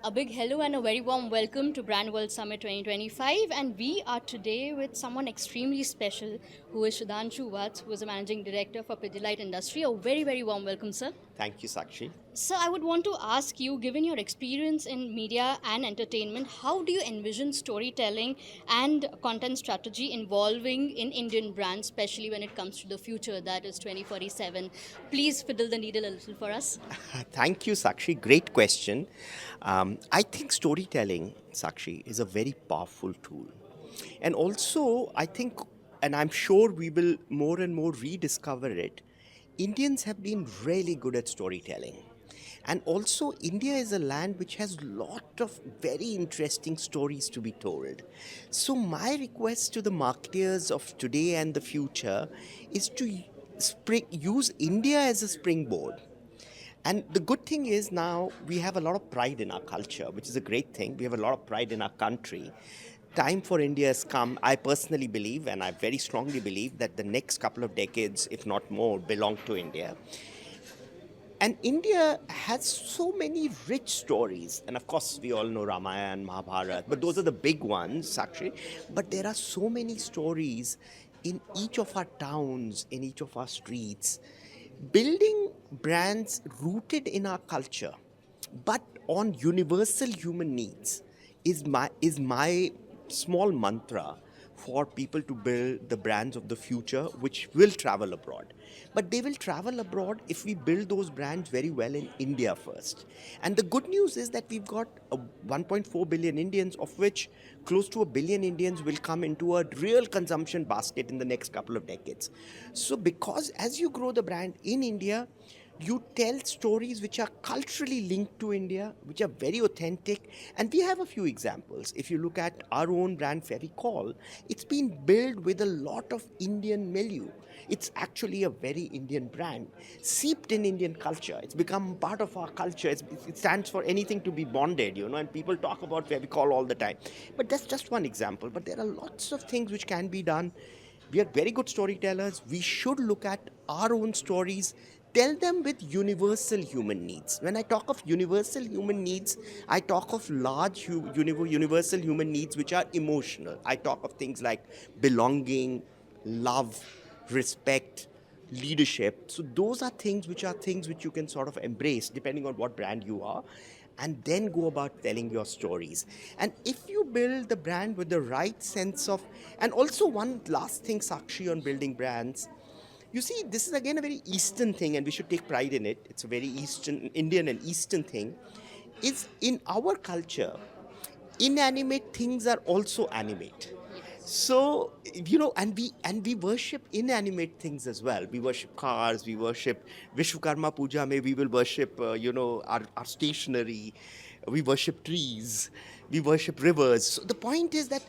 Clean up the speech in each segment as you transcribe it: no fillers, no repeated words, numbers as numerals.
A big hello and a very warm welcome to Brand World Summit 2025. And we are today with someone extremely special who is Sudhanshu Vats, who is the Managing Director for Pidilite Industry. A very, very warm welcome, sir. Thank you, Sakshi. So, I would want to ask you, given your experience in media and entertainment, how do you envision storytelling and content strategy involving in Indian brands, especially when it comes to the future, that is 2047? Please fiddle the needle a little for us. Thank you, Sakshi. Great question. I think storytelling, Sakshi, is a very powerful tool. And also, I think, and I'm sure we will more and more rediscover it, Indians have been really good at storytelling. And also, India is a land which has lot of very interesting stories to be told. So, my request to the marketers of today and the future is to use India as a springboard. And the good thing is now we have a lot of pride in our culture, which is a great thing. We have a lot of pride in our country. Time for India has come. I personally believe, and I very strongly believe, that the next couple of decades, if not more, belong to India. And India has so many rich stories. And of course, we all know Ramayana and Mahabharata, but those are the big ones, actually. But there are so many stories in each of our towns, in each of our streets. Building brands rooted in our culture, but on universal human needs, is my small mantra for people to build the brands of the future which will travel abroad. But they will travel abroad if we build those brands very well in India first. And the good news is that we've got 1.4 billion Indians, of which close to a billion Indians will come into a real consumption basket in the next couple of decades. So, because as you grow the brand in India, you tell stories which are culturally linked to India, which are very authentic. And we have a few examples. If you look at our own brand, Fevicol, it's been built with a lot of Indian milieu. It's actually a very Indian brand, seeped in Indian culture. It's become part of our culture. It stands for anything to be bonded, and people talk about Fevicol all the time. But that's just one example. But there are lots of things which can be done. We are very good storytellers. We should look at our own stories, tell them with universal human needs. When I talk of universal human needs, I talk of large universal human needs which are emotional. I talk of things like belonging, love, respect, leadership. So those are things which you can sort of embrace depending on what brand you are, and then go about telling your stories. And if you build the brand with the right sense of, and also one last thing, Sakshi, on building brands, you see, this is again a very Eastern thing, and we should take pride in it. It's a very Eastern, Indian and Eastern thing. Is in our culture, inanimate things are also animate. So and we worship inanimate things as well. We worship cars. We worship Vishwakarma Puja. May we will worship our stationery. We worship trees. We worship rivers. So the point is that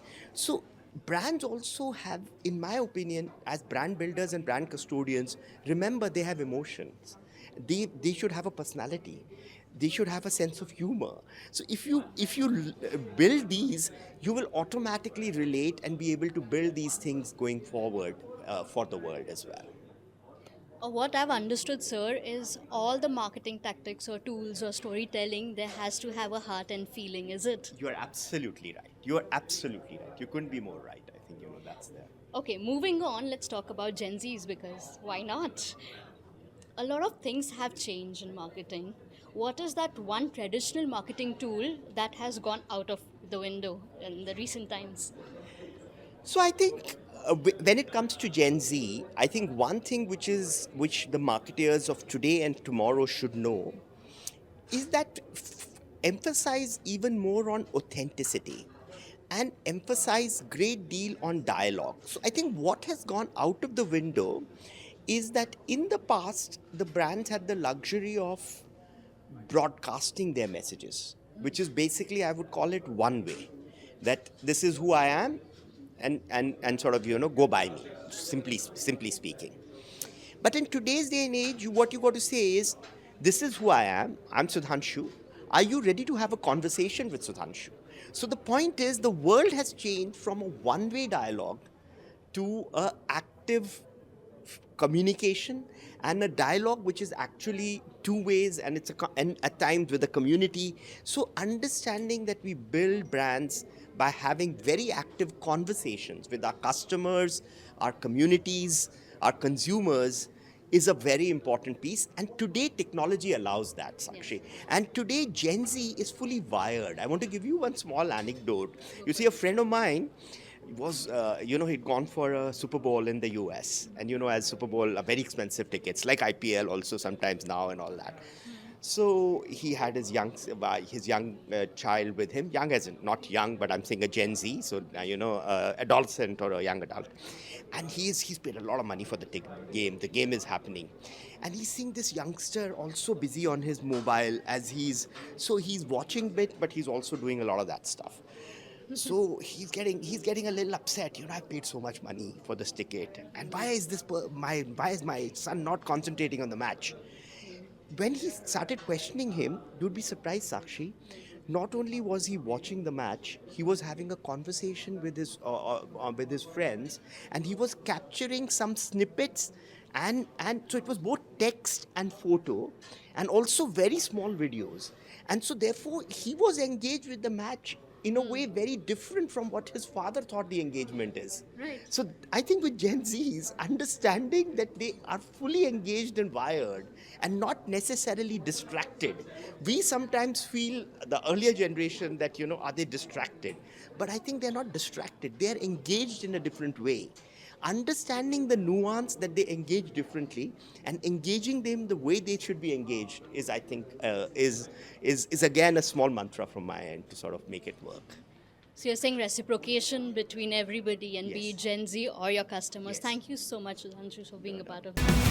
brands also have, in my opinion, as brand builders and brand custodians, remember they have emotions. They should have a personality. They should have a sense of humor. So if you build these, you will automatically relate and be able to build these things going forward for the world as well. What I've understood, sir, is all the marketing tactics or tools or storytelling, there has to have a heart and feeling, is it? You are absolutely right. You are absolutely right. You couldn't be more right. I think that's there. Okay, moving on, let's talk about Gen Zs because why not? A lot of things have changed in marketing. What is that one traditional marketing tool that has gone out of the window in the recent times? So I think when it comes to Gen Z, I think one thing which the marketeers of today and tomorrow should know is that emphasize even more on authenticity and emphasize great deal on dialogue. So I think what has gone out of the window is that in the past the brands had the luxury of broadcasting their messages, which is basically, I would call it one way, that this is who I am, and sort of go by me, simply speaking. But in today's day and age, what you got to say is, this is who I am. I'm Sudhanshu. Are you ready to have a conversation with Sudhanshu? So the point is, the world has changed from a one-way dialogue to a active communication and a dialogue which is actually two ways, and and at times with the community. So understanding that we build brands by having very active conversations with our customers, our communities, our consumers is a very important piece. And today technology allows that, Yes. Sakshi. And today Gen Z is fully wired. I want to give you one small anecdote. Go You for see, a it. friend of mine was, he'd gone for a Super Bowl in the US. And, as Super Bowl are very expensive tickets, like IPL also sometimes now and all that. So he had his young child with him, young as in not young, but I'm saying a Gen Z, so adolescent or a young adult, and he's paid a lot of money for the game. The game is happening, and he's seeing this youngster also busy on his mobile as he's watching bit, but he's also doing a lot of that stuff. So he's getting a little upset. I paid so much money for this ticket, and why is my son not concentrating on the match? When he started questioning him, you'd be surprised, Sakshi. Not only was he watching the match, he was having a conversation with his friends, and he was capturing some snippets, and so it was both text and photo, and also very small videos, and so therefore he was engaged with the match in a way very different from what his father thought the engagement is. Right. So I think with Gen Zs, understanding that they are fully engaged and wired and not necessarily distracted. We sometimes feel the earlier generation that, are they distracted? But I think they're not distracted. They're engaged in a different way. Understanding the nuance that they engage differently and engaging them the way they should be engaged is, I think, is again a small mantra from my end to sort of make it work. So you're saying reciprocation between everybody, and be it Yes. Gen Z or your customers. Yes. Thank you so much, Sudhanshu, for being No a part doubt. of it.